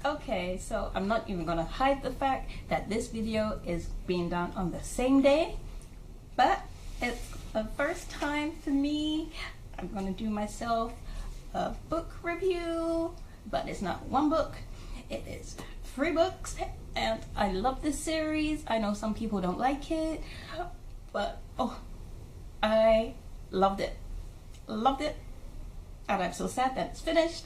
Okay, so I'm not even gonna hide the fact that this video is being done on the same day, but it's the first time for me. I'm gonna do myself a book review, but it's not one book, it is 3 books, and I love this series. I know some people don't like it, but oh, I loved it, and I'm so sad that it's finished,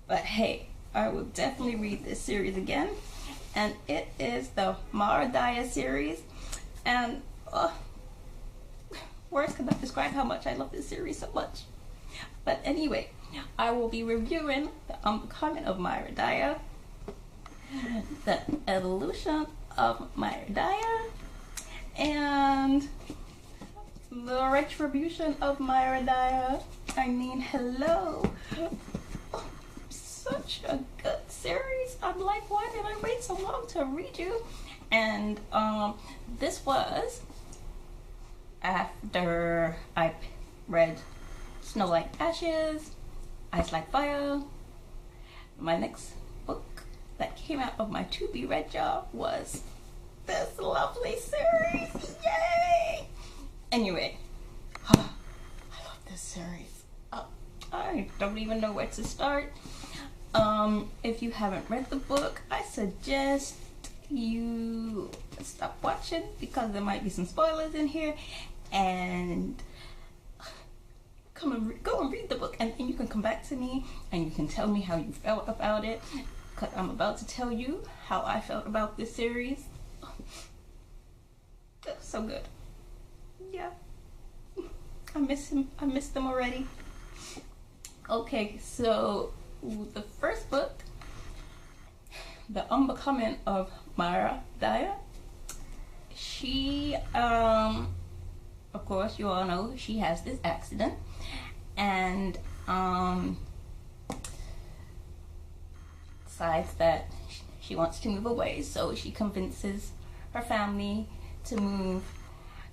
but hey, I will definitely read this series again. And it is the Dyer series, and words cannot describe how much I love this series so much. But anyway, I will be reviewing the Unbecoming of Dyer, the Evolution of Dyer, and the Retribution of Dyer. I mean, hello. Such a good series. I'm like, why did I wait so long to read you? And this was after I read Snow Like Ashes, Ice Like Fire. My next book that came out of my to be read jar was this lovely series. Yay! Anyway, I love this series. I don't even know where to start. If you haven't read the book, I suggest you stop watching because there might be some spoilers in here, and go and read the book, and then you can come back to me and you can tell me how you felt about it, because I'm about to tell you how I felt about this series. That's so good. Yeah, I miss them already. Okay, so the first book, The Unbecoming of Dyer, she, of course, you all know she has this accident, and decides that she wants to move away, so she convinces her family to move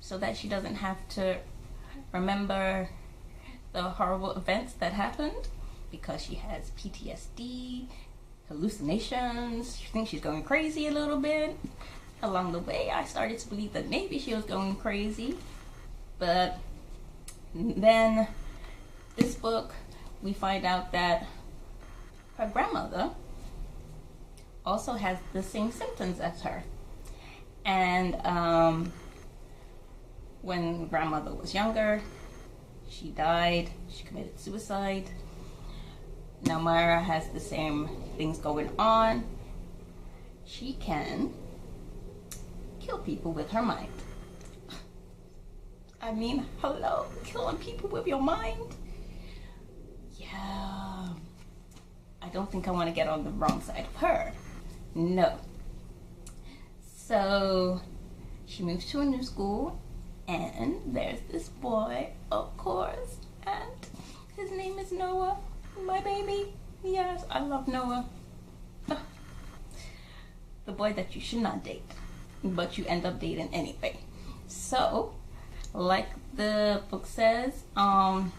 so that she doesn't have to remember the horrible events that happened, because she has PTSD, hallucinations. She thinks she's going crazy a little bit. Along the way, I started to believe that maybe she was going crazy, but then this book, we find out that her grandmother also has the same symptoms as her. And when grandmother was younger, she died. She committed suicide. Now Myra has the same things going on. She can kill people with her mind. I mean, hello, killing people with your mind? Yeah, I don't think I want to get on the wrong side of her. No. So she moves to a new school, and there's this boy, of course, and his name is Noah. My baby. Yes, I love Noah. The boy that you should not date, but you end up dating anyway. So, like the book says, Noah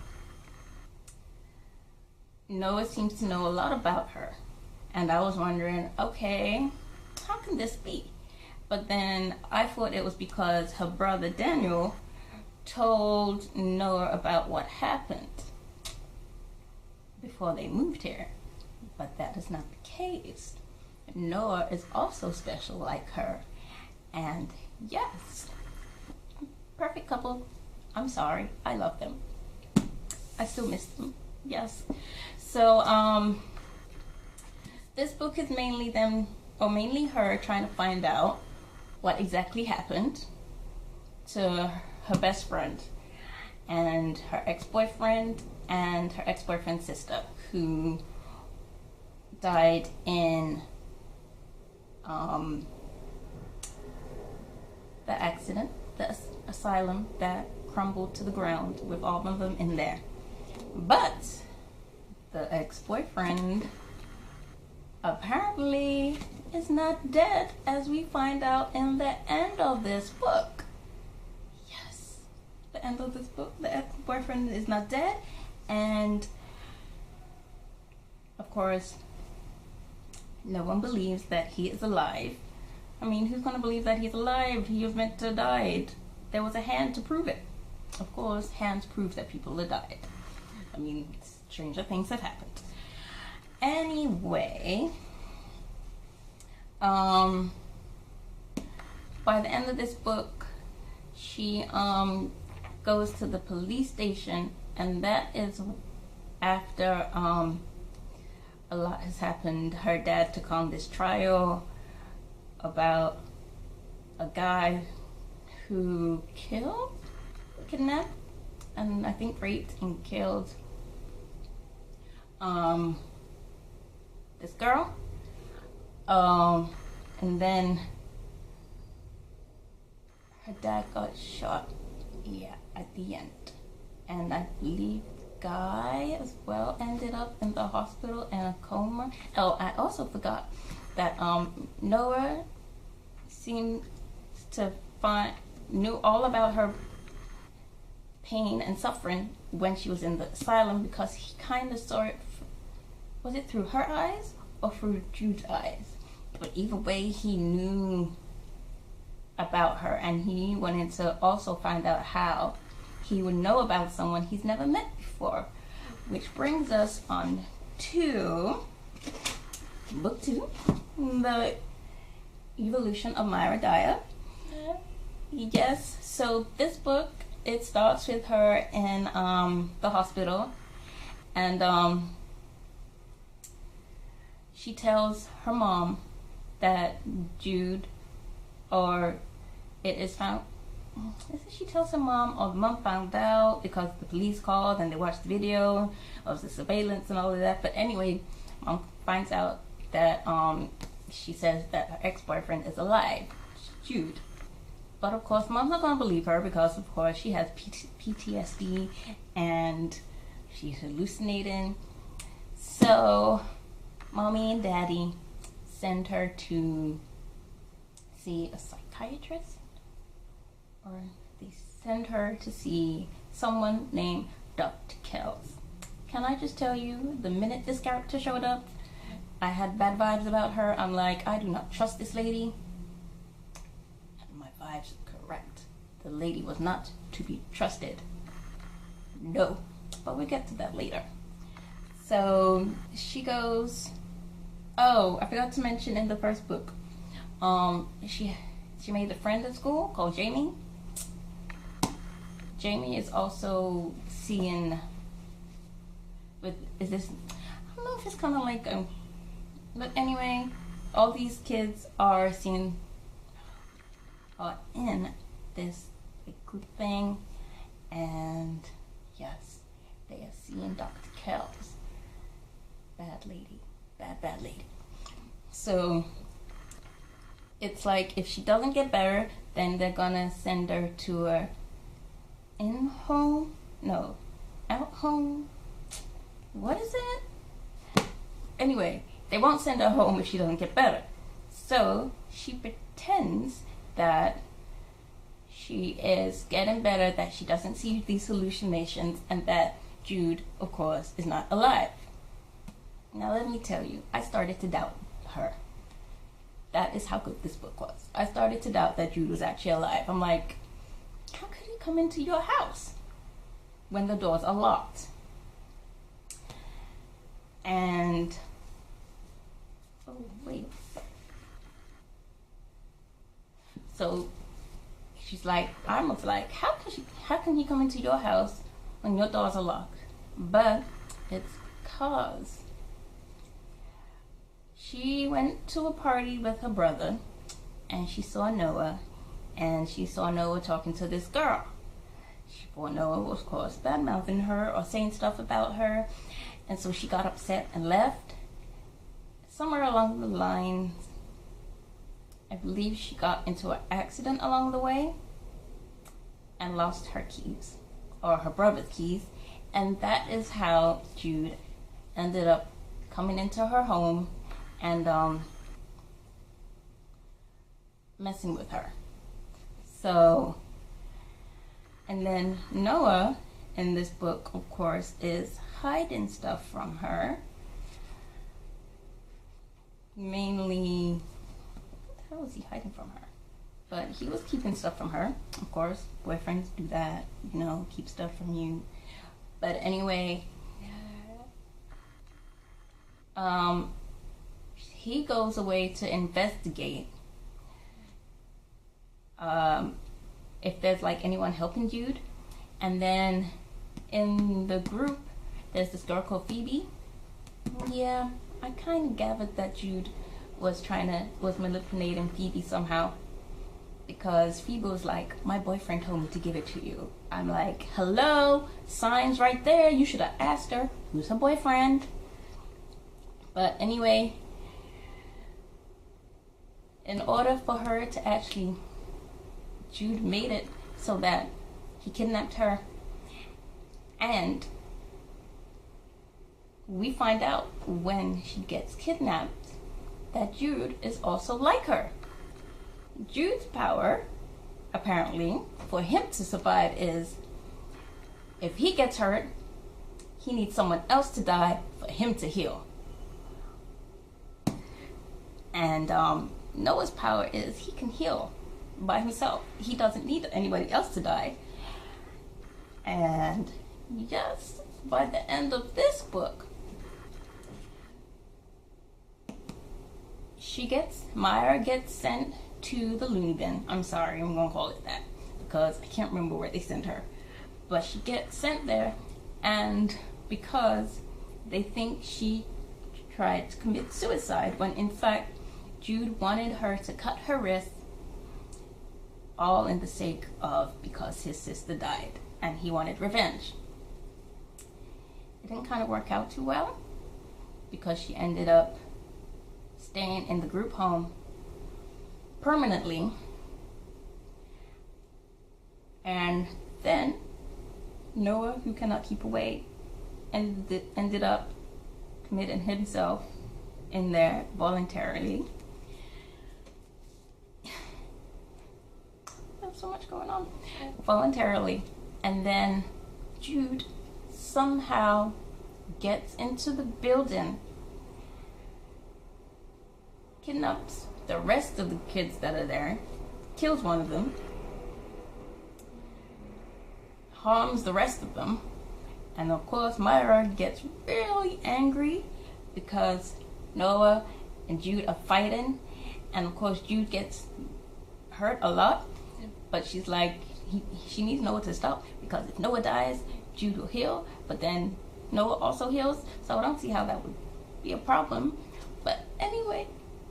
seems to know a lot about her. And I was wondering, okay, how can this be? But then I thought it was because her brother Daniel told Noah about what happened before they moved here, but that is not the case. Noah is also special like her, and yes, perfect couple. I'm sorry, I love them. I still miss them. Yes. So this book is mainly her trying to find out what exactly happened to her best friend and her ex-boyfriend and her ex-boyfriend's sister, who died in the accident, the asylum that crumbled to the ground with all of them in there. But the ex-boyfriend apparently is not dead, as we find out in the end of this book. Yes, the end of this book, the ex-boyfriend is not dead, and of course No one believes that he is alive. I mean, who's going to believe that he's alive? He was meant to have died. There was a hand to prove it. Of course, hands prove that people have died. I mean, stranger things have happened. Anyway, by the end of this book, she goes to the police station, and that is after a lot has happened. Her dad took on this trial about a guy who kidnapped, and I think raped and killed this girl. And then her dad got shot, at the end. And I believe the guy as well ended up in the hospital in a coma. Oh, I also forgot that Noah seemed to knew all about her pain and suffering when she was in the asylum, because he kind of saw it, was it through her eyes or through Jude's eyes? But either way, he knew about her, and he wanted to also find out how he would know about someone he's never met before. Which brings us on to book 2, the evolution of Myra Dyer. Yes, so this book, it starts with her in the hospital, and she tells her mom that Jude, or it is found, she tells her mom, or the mom found out because the police called and they watched the video of the surveillance and all of that. But anyway, mom finds out that she says that her ex-boyfriend is alive, Jude. But of course, mom's not gonna believe her, because of course she has PTSD and she's hallucinating. So mommy and daddy send her to see a psychiatrist, or they send her to see someone named Dr. Kells. Can I just tell you, the minute this character showed up, I had bad vibes about her. I'm like, I do not trust this lady. And my vibes are correct. The lady was not to be trusted. No. But we'll get to that later. So she goes, oh, I forgot to mention in the first book, she made a friend at school called Jamie. Jamie is also seeing with, is this, I don't know if it's kind of like a, but anyway, all these kids are seeing, in this group thing, and yes, they are seeing Dr. Kells. Bad lady. Bad lady. So it's like, if she doesn't get better, then they're gonna send her to a out home. What is it? Anyway, they won't send her home if she doesn't get better. So she pretends that she is getting better, that she doesn't see these hallucinations, and that Jude, of course, is not alive. Now let me tell you, I started to doubt her. That is how good this book was. I started to doubt that Jude was actually alive. I'm like, how could he come into your house when the doors are locked? And, oh wait. So she's like, I was like, how can he come into your house when your doors are locked? But it's because she went to a party with her brother, and she saw Noah, and she saw Noah talking to this girl. She thought Noah was, of course, bad-mouthing her or saying stuff about her, and so she got upset and left. Somewhere along the line, I believe she got into an accident along the way and lost her keys, or her brother's keys, and that is how Jude ended up coming into her home and messing with her. So, and then Noah in this book, of course, is hiding stuff from her. mainly, what the hell was he hiding from her? But he was keeping stuff from her. Of course, boyfriends do that, you know, keep stuff from you. But anyway, he goes away to investigate if there's like anyone helping Jude. And then in the group, there's this girl called Phoebe. Yeah, I kind of gathered that Jude was manipulating Phoebe somehow, because Phoebe was like, my boyfriend told me to give it to you. I'm like, hello, signs right there. You should have asked her who's her boyfriend. But anyway, in order for her to actually, Jude made it so that he kidnapped her, and we find out when she gets kidnapped that Jude is also like her. Jude's power, apparently, for him to survive is if he gets hurt, he needs someone else to die for him to heal. And Noah's power is he can heal by himself. He doesn't need anybody else to die. And yes, by the end of this book, Myra gets sent to the loony bin. I'm sorry, I'm gonna call it that because I can't remember where they sent her. But she gets sent there, and because they think she tried to commit suicide, when in fact Jude wanted her to cut her wrist, all in the sake of because his sister died and he wanted revenge. It didn't kind of work out too well because she ended up staying in the group home permanently, and then Noah, who cannot keep away, ended up committing himself in there voluntarily. There's so much going on. Voluntarily. And then Jude somehow gets into the building, kidnaps the rest of the kids that are there, kills one of them, harms the rest of them, and of course Myra gets really angry because Noah and Jude are fighting, and of course Jude gets hurt a lot, but she's like, she needs Noah to stop, because if Noah dies, Jude will heal, but then Noah also heals, so I don't see how that would be a problem. But anyway,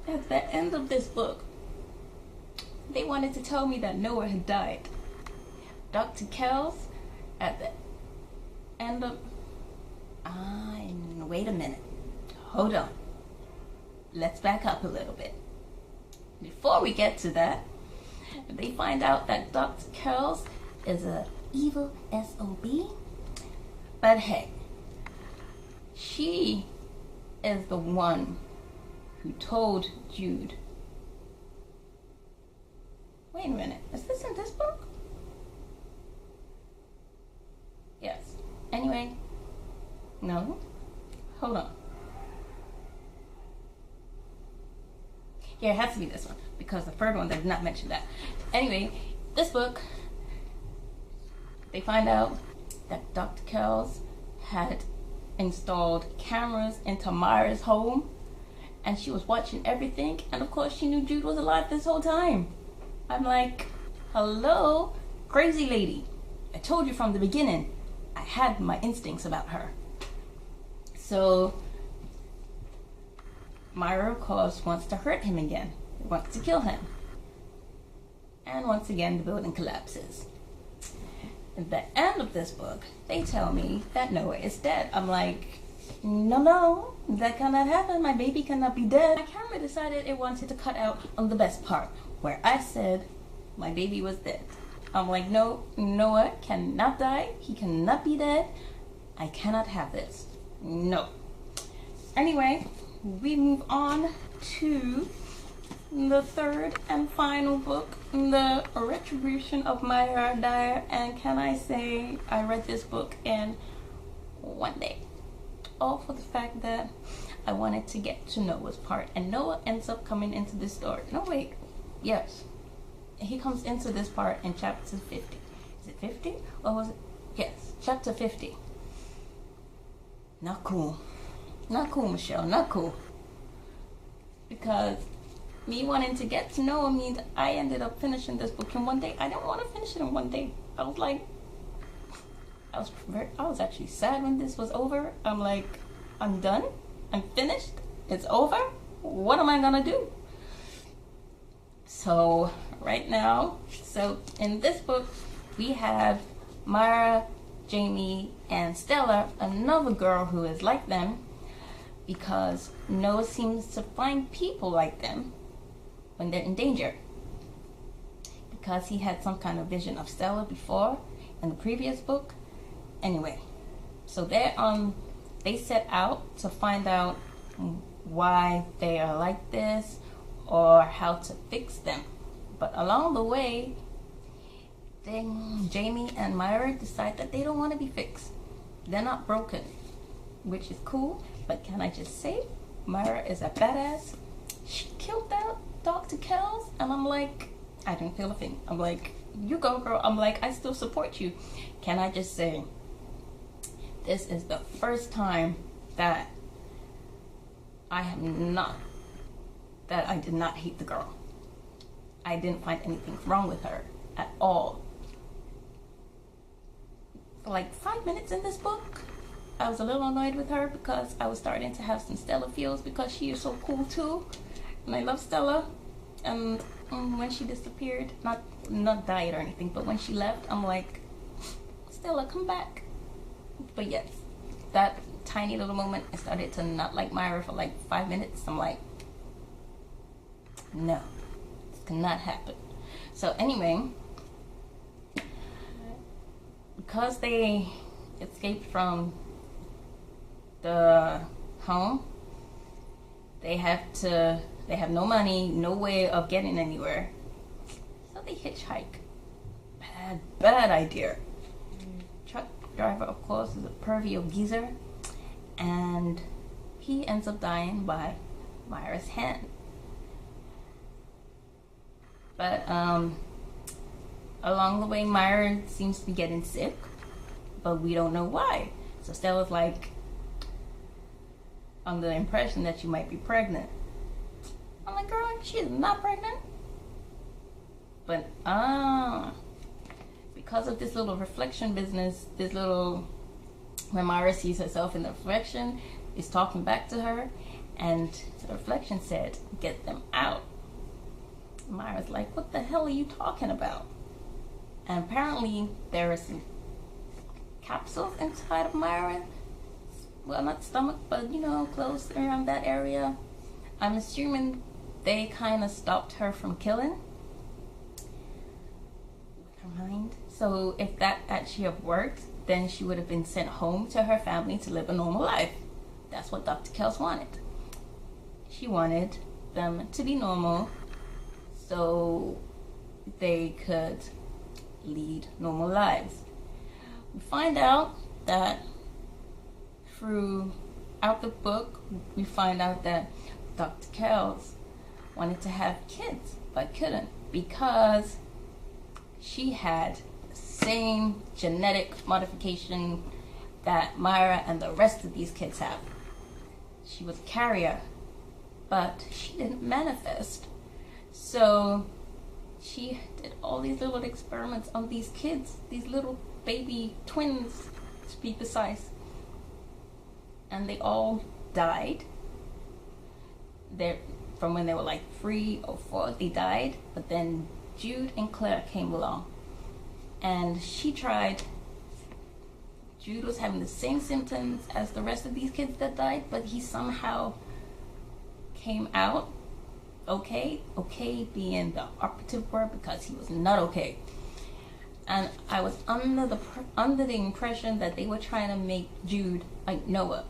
at the end of this book, they wanted to tell me that Noah had died. Dr. Kells, at the end of... wait a minute. Hold on. Let's back up a little bit. Before we get to that, they find out that Dr. Kells is a evil SOB. But hey, she is the one who told Jude. Wait a minute, is this in this book? Yes. Anyway, no. Hold on. Yeah, it has to be this one, because the third one did not mention that. Anyway, this book, they find out that Dr. Kells had installed cameras into Myra's home, and she was watching everything, and of course she knew Jude was alive this whole time. I'm like, hello, crazy lady. I told you from the beginning, I had my instincts about her. So Myra, of course, wants to hurt him again, wants to kill him. And once again, the building collapses. At the end of this book, they tell me that Noah is dead. I'm like, no, that cannot happen. My baby cannot be dead. My camera decided it wanted to cut out on the best part, where I said my baby was dead. I'm like, no, Noah cannot die. He cannot be dead. I cannot have this. No. Anyway, we move on to the third and final book, the Retribution of Myra Dyer. And can I say I read this book in one day, all for the fact that I wanted to get to Noah's part, and Noah ends up coming into this story. No, wait. Yes. He comes into this part in chapter 50. Is it 50? Or was it? Yes, chapter 50. Not cool. Not cool, Michelle. Not cool. Because me wanting to get to Noah means I ended up finishing this book in one day. I didn't want to finish it in one day. I was like, I was actually sad when this was over. I'm like, I'm done. I'm finished. It's over. What am I gonna do? So right now, so in this book, we have Myra, Jamie, and Stella, another girl who is like them, because Noah seems to find people like them when they're in danger. Because he had some kind of vision of Stella before in the previous book. Anyway, so they set out to find out why they are like this or how to fix them. But along the way, then Jamie and Myra decide that they don't want to be fixed. They're not broken, which is cool. But can I just say, Myra is a badass. She killed that Dr. Kells, and I'm like, I didn't feel a thing. I'm like, you go, girl. I'm like, I still support you. Can I just say, this is the first time that I did not hate the girl. I didn't find anything wrong with her at all. For like 5 minutes in this book, I was a little annoyed with her because I was starting to have some Stella feels because she is so cool too. And I love Stella. And when she disappeared, not died or anything, but when she left, I'm like, Stella, come back. But yes, that tiny little moment, I started to not like Myra for like 5 minutes. I'm like, no, this cannot happen. So anyway, because they escaped from the home, they have no money, no way of getting anywhere. So they hitchhike. Bad idea. Truck driver, of course, is a pervy geezer, and he ends up dying by Myra's hand. But along the way, Myra seems to be getting sick, but we don't know why. So Stella's like, under the impression that you might be pregnant. I'm like, girl, she's not pregnant. But because of this little reflection business, when Myra sees herself in the reflection, is talking back to her, and the reflection said, get them out. Myra's like, what the hell are you talking about? And apparently there are some capsules inside of Myra. Well, not stomach, but close around that area. I'm assuming they kind of stopped her from killing her mind. So if that actually have worked, then she would have been sent home to her family to live a normal life. That's what Dr. Kells wanted. She wanted them to be normal so they could lead normal lives. We find out that throughout the book, we find out that Dr. Kells wanted to have kids, but couldn't because she had the same genetic modification that Myra and the rest of these kids have. She was a carrier, but she didn't manifest. So she did all these little experiments on these kids, these little baby twins, to be precise. And they all died. From when they were like 3 or 4, they died. But then Jude and Claire came along, and she tried. Jude was having the same symptoms as the rest of these kids that died, but he somehow came out okay. Okay being the operative word, because he was not okay. And I was under the impression that they were trying to make Jude like Noah,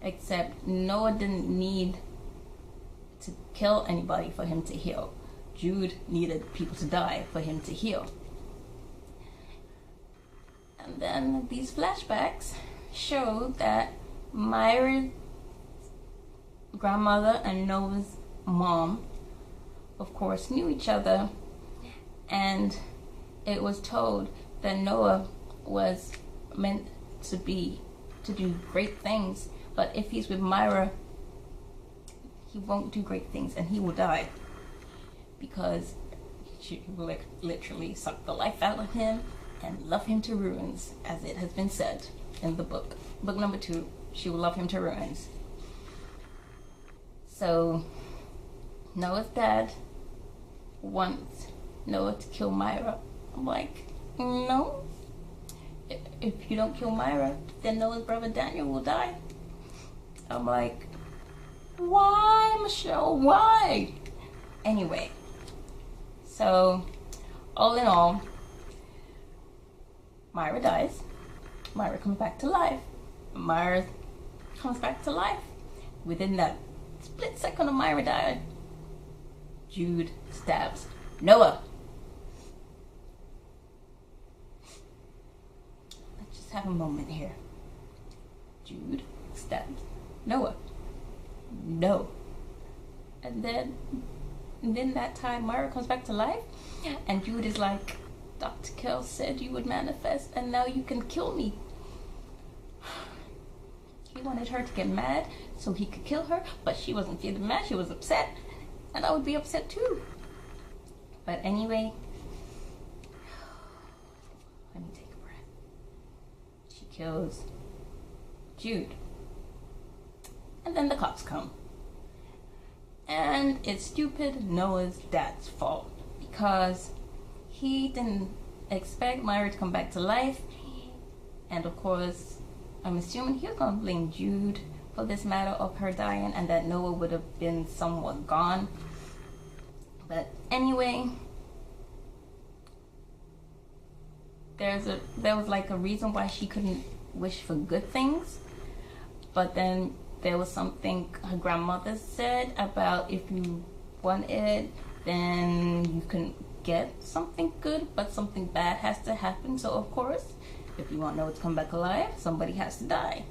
except Noah didn't need to kill anybody for him to heal. Jude needed people to die for him to heal. And then these flashbacks show that Myra's grandmother and Noah's mom, of course, knew each other, and it was told that Noah was meant to do great things, but if he's with Myra, he won't do great things and he will die, because she will literally suck the life out of him and love him to ruins, as it has been said in the book number 2. She will love him to ruins. So Noah's dad wants Noah to kill Myra. I'm like, no. If you don't kill Myra, then Noah's brother Daniel will die. I'm like, why, Michelle? Why? Anyway, so all in all, Myra dies. Myra comes back to life. Myra comes back to life. Within that split second of Myra dying, Jude stabs Noah. Let's just have a moment here. Jude stabs Noah. No. And then that time Myra comes back to life, and Jude is like, Dr. Kell said you would manifest, and now you can kill me. He wanted her to get mad so he could kill her, but she wasn't feeling mad, she was upset, and I would be upset too. But anyway, let me take a breath. She kills Jude. And then the cops come. And it's stupid Noah's dad's fault, because he didn't expect Myra to come back to life. And of course, I'm assuming he was going to blame Jude for this matter of her dying, and that Noah would have been somewhat gone. But anyway, there was like a reason why she couldn't wish for good things. But then there was something her grandmother said about if you want it, then you can get something good, but something bad has to happen. So of course, if you want Noah to come back alive, somebody has to die.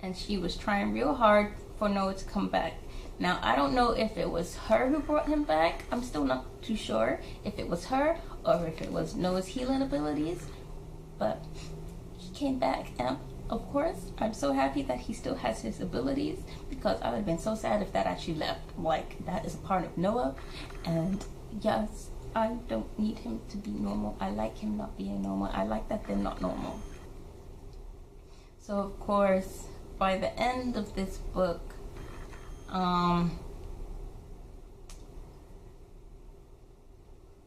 And she was trying real hard for Noah to come back. Now, I don't know if it was her who brought him back. I'm still not too sure if it was her or if it was Noah's healing abilities. But he came back, and of course, I'm so happy that he still has his abilities, because I would have been so sad if that actually left. Like, that is a part of Noah, and yes, I don't need him to be normal. I like him not being normal. I like that they're not normal. So of course, by the end of this book,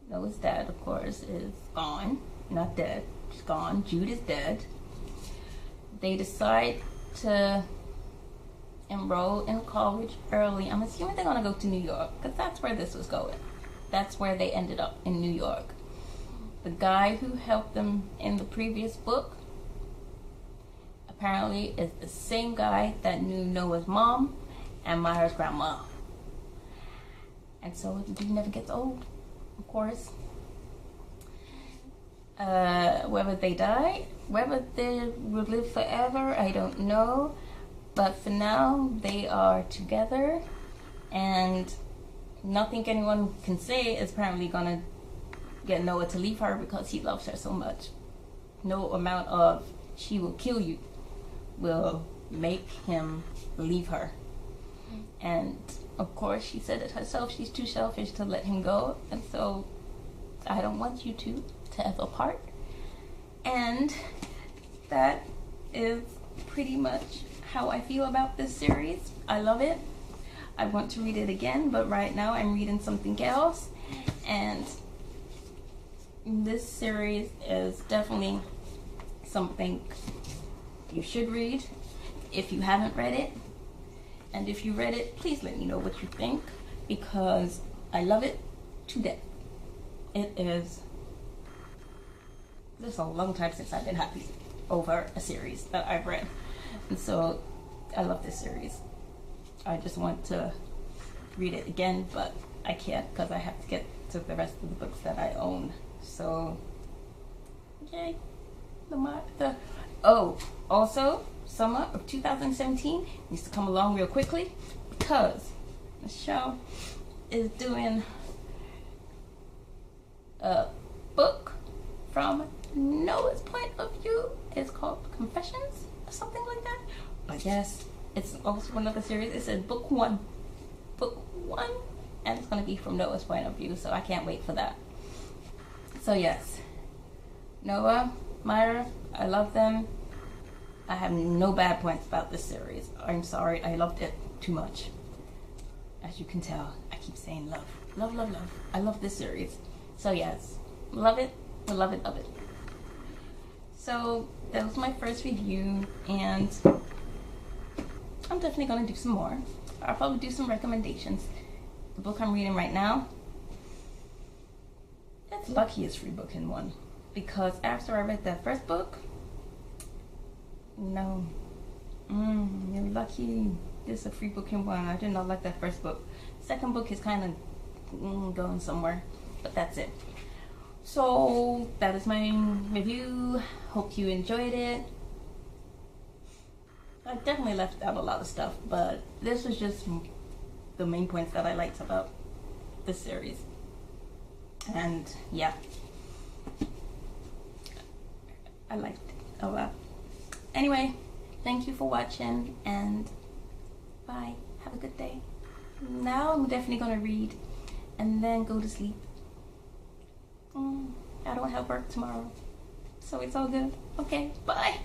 Noah's dad, of course, is gone. Not dead, he's gone. Jude is dead. They decide to enroll in college early. I'm assuming they're going to go to New York, because that's where this was going. That's where they ended up, in New York. The guy who helped them in the previous book apparently is the same guy that knew Noah's mom and Myra's grandma. And so the dude never gets old, of course. Whether they die, whether they will live forever, I don't know. But for now, they are together, and nothing anyone can say is apparently gonna get Noah to leave her, because he loves her so much. No amount of "she will kill you" will make him leave her. And of course, she said it herself, she's too selfish to let him go, and so I don't want you two to ever part. And that is pretty much how I feel about this series. I love it. I want to read it again, but right now I'm reading something else, and this series is definitely something you should read if you haven't read it. And if you read it, please let me know what you think, because I love it to death. It is just a long time since I've been happy over a series that I've read, and so I love this series. I just want to read it again, but I can't, because I have to get to the rest of the books that I own. So yay. Also, summer of 2017 needs to come along real quickly, because Michelle is doing a book from Noah's point of view. It's called Confessions or something like that. But yes, it's also another series. It says book one, and it's going to be from Noah's point of view, so I can't wait for that. So yes, Noah, Myra, I love them. I have no bad points about this series. I'm sorry, I loved it too much. As you can tell, I keep saying love. Love, love, love. I love this series. So yes, love it, love it, love it. So that was my first review, and I'm definitely going to do some more. I'll probably do some recommendations. The book I'm reading right now, it's luckiest free book in one, because after I read that first book, no, you're lucky. This is a free book in one. I did not like that first book. Second book is kind of going somewhere, but that's it. So that is my review. Hope you enjoyed it. I definitely left out a lot of stuff, but this was just the main points that I liked about this series. And yeah, I liked it a lot. Anyway, thank you for watching, and bye. Have a good day. Now I'm definitely gonna read and then go to sleep. I don't have work tomorrow, so it's all good. Okay, bye.